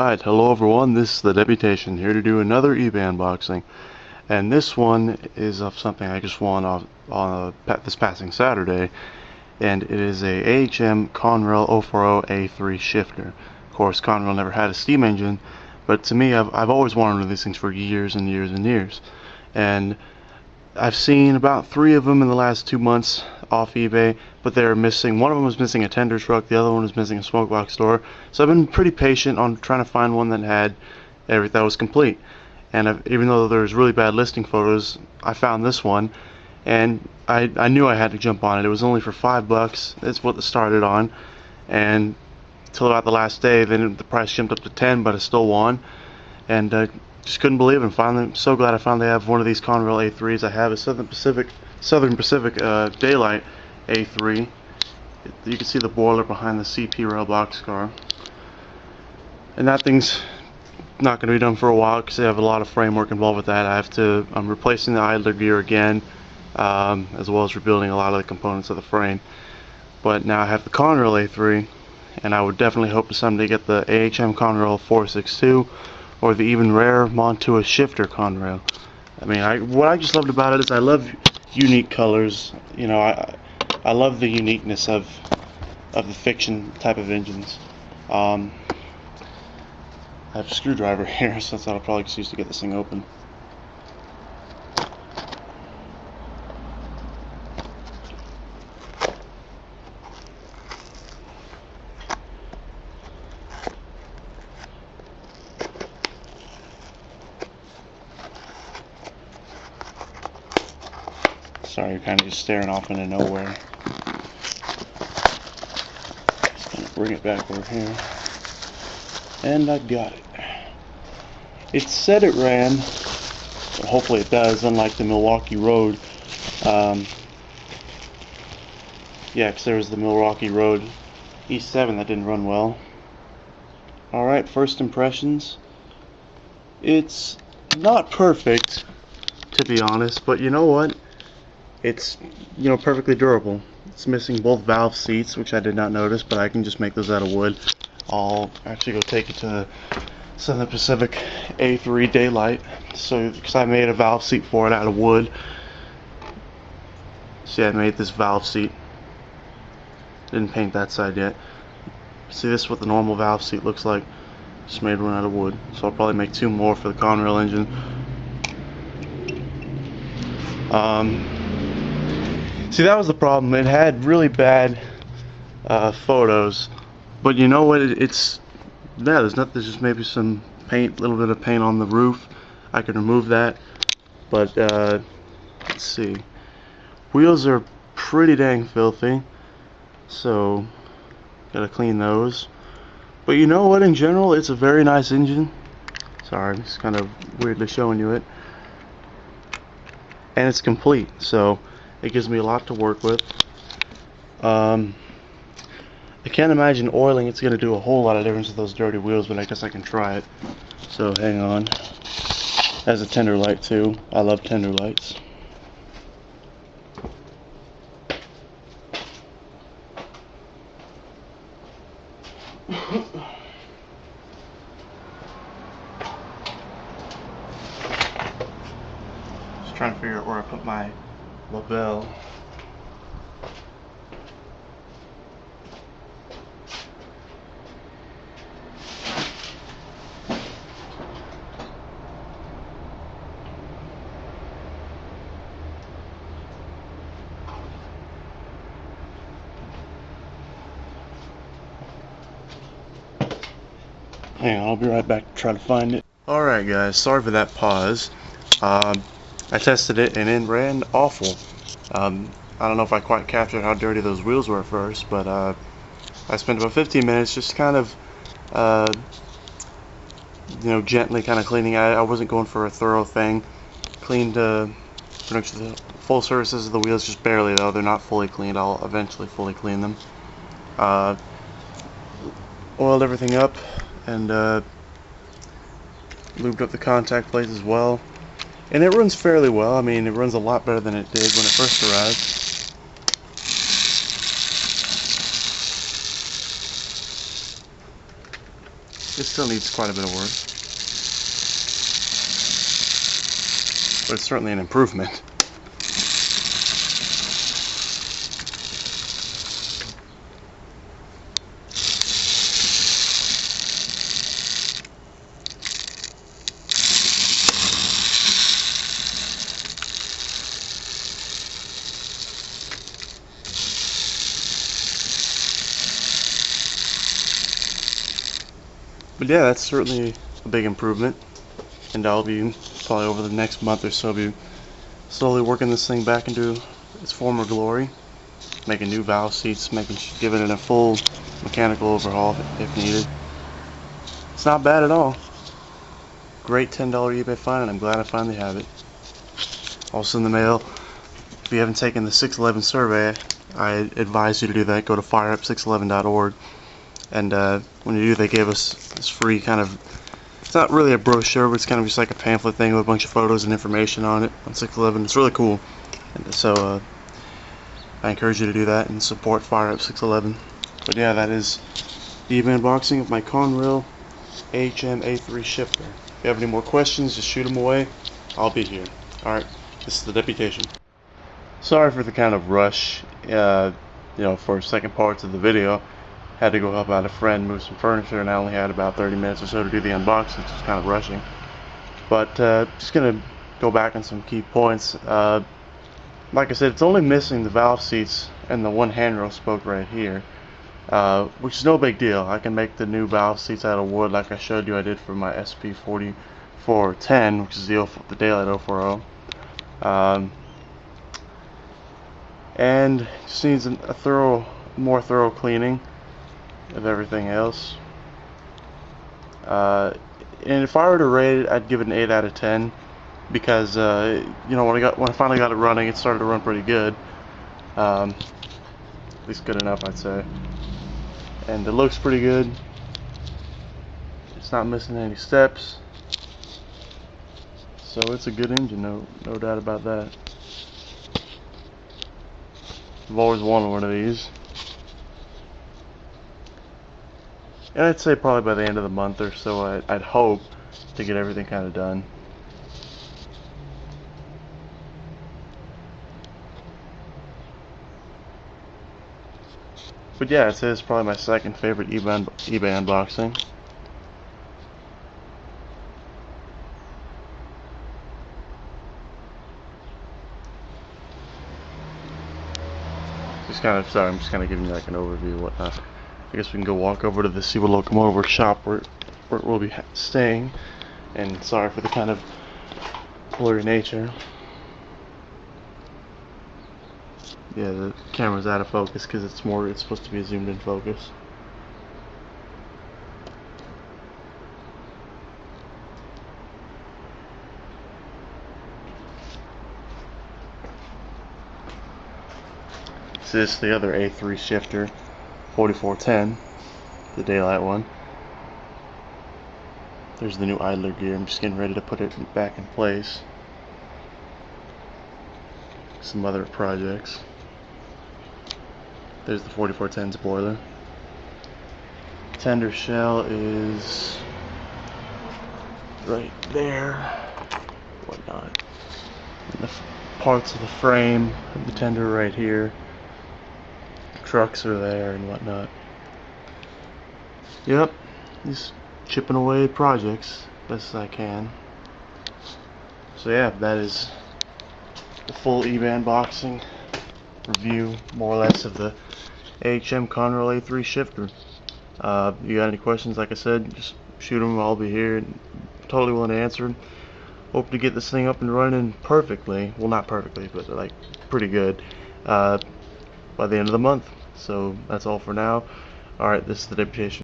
Alright, hello everyone, this is the Deputation here to do another eBay unboxing. And this one is of something I just won on this passing Saturday. And it is a AHM Conrail 040 A3 shifter. Of course, Conrail never had a steam engine, but to me, I've always wanted one of these things for years and years and years. And I've seen about 3 of them in the last 2 months off eBay, but they're missing. One of them was missing a tender truck, the other one was missing a smoke box door. So I've been pretty patient on trying to find one that had everything that was complete. And even though there's really bad listing photos, I found this one, and I knew I had to jump on it. It was only for $5. That's what it started on, and till about the last day, then the price jumped up to 10, but I still won, and just couldn't believe it. And finally, I'm so glad I finally have one of these Conrail A3s. I have a Southern Pacific Daylight A3. You can see the boiler behind the CP rail boxcar, and that thing's not going to be done for a while because they have a lot of framework involved with that. I'm replacing the idler gear again, as well as rebuilding a lot of the components of the frame. But now I have the Conrail A3, and I would definitely hope to someday get the AHM Conrail 462 or the even rarer Montua shifter Conrail. I mean, what I just loved about it is I love unique colors. You know, I love the uniqueness of the fiction type of engines. I have a screwdriver here, so that's what I'll probably just use to get this thing open. Sorry, you're kind of just staring off into nowhere. Just gonna bring it back over here. And I got it. It said it ran, but hopefully it does, unlike the Milwaukee Road. Yeah, because there was the Milwaukee Road E7 that didn't run well. Alright, first impressions. It's not perfect, to be honest, but you know what? It's, perfectly durable. It's missing both valve seats, which I did not notice, but I can just make those out of wood. I'll actually go take it to the Southern Pacific A3 Daylight, because I made a valve seat for it out of wood. See, I made this valve seat. Didn't paint that side yet. See, this is what the normal valve seat looks like. Just made one out of wood. So I'll probably make 2 more for the Conrail engine. See, that was the problem. It had really bad photos, but you know what? There's nothing. There's just maybe some paint, a little bit of paint on the roof. I can remove that, but let's see. Wheels are pretty dang filthy, so gotta clean those. But you know what? In general, it's a very nice engine. Sorry, I'm just kind of weirdly showing you it, and it's complete. So it gives me a lot to work with. I can't imagine oiling it's going to do a whole lot of difference with those dirty wheels, but I guess I can try it. So hang on. Has a tender light too. I love tender lights. Just trying to figure out where I put my label. Hang on, I'll be right back to try to find it. Alright guys, sorry for that pause. I tested it and it ran awful. I don't know if I quite captured how dirty those wheels were at first, but I spent about 15 minutes just kind of gently kind of cleaning. I wasn't going for a thorough thing. Cleaned pretty much the full surfaces of the wheels, just barely though. They're not fully cleaned. I'll eventually fully clean them. Oiled everything up and lubed up the contact plates as well. And it runs fairly well. I mean, it runs a lot better than it did when it first arrived. It still needs quite a bit of work, but it's certainly an improvement. But yeah, that's certainly a big improvement, and I'll be probably over the next month or so be slowly working this thing back into its former glory, making new valve seats, giving it a full mechanical overhaul if needed. It's not bad at all. Great $10 eBay find, and I'm glad I finally have it. Also in the mail, if you haven't taken the 611 survey, I advise you to do that. Go to fireup611.org. And when you do, they gave us this free kind of, it's not really a brochure, but it's kind of just like a pamphlet thing with a bunch of photos and information on it on 611. It's really cool. And so I encourage you to do that and support Fire Up 611. But yeah, that is the eBay unboxing of my Conrail AHM A3 shifter. If you have any more questions, just shoot them away. I'll be here. Alright, this is the deputation. Sorry for the kind of rush, for second parts of the video. Had to go help out a friend move some furniture, and I only had about 30 minutes or so to do the unboxing, so it's kind of rushing. But just gonna go back on some key points. Like I said, it's only missing the valve seats and the one handrail spoke right here, which is no big deal. I can make the new valve seats out of wood, like I showed you I did for my SP4410, which is the Daylight 040. And just needs a more thorough cleaning of everything else. And if I were to rate it, I'd give it an 8 out of 10, because when I finally got it running, it started to run pretty good. At least good enough, I'd say. And it looks pretty good. It's not missing any steps, so it's a good engine, no doubt about that. I've always wanted one of these. And I'd say probably by the end of the month or so, I'd hope to get everything kind of done. But yeah, I'd say it's probably my second favorite eBay unboxing. I'm just kind of giving you like an overview of whatnot. I guess we can go walk over to the Seaward Locomotive Workshop where we'll be staying. And sorry for the kind of blurry nature. Yeah, the camera's out of focus because it's supposed to be a zoomed in focus. This is the other A3 shifter, 4410, the Daylight one. There's the new idler gear. I'm just getting ready to put it back in place. Some other projects. There's the 4410's boiler. Tender shell is right there. Whatnot. And the parts of the frame of the tender right here. Trucks are there and whatnot. Yep, just chipping away at projects best as I can. So yeah, that is the full eBay unboxing review, more or less, of the AHM Conrail A3 shifter. You got any questions, like I said, just shoot them. I'll be here and totally willing to answer. Hope to get this thing up and running perfectly. Well, not perfectly, but like pretty good by the end of the month. So that's all for now. Alright, this is the deputation.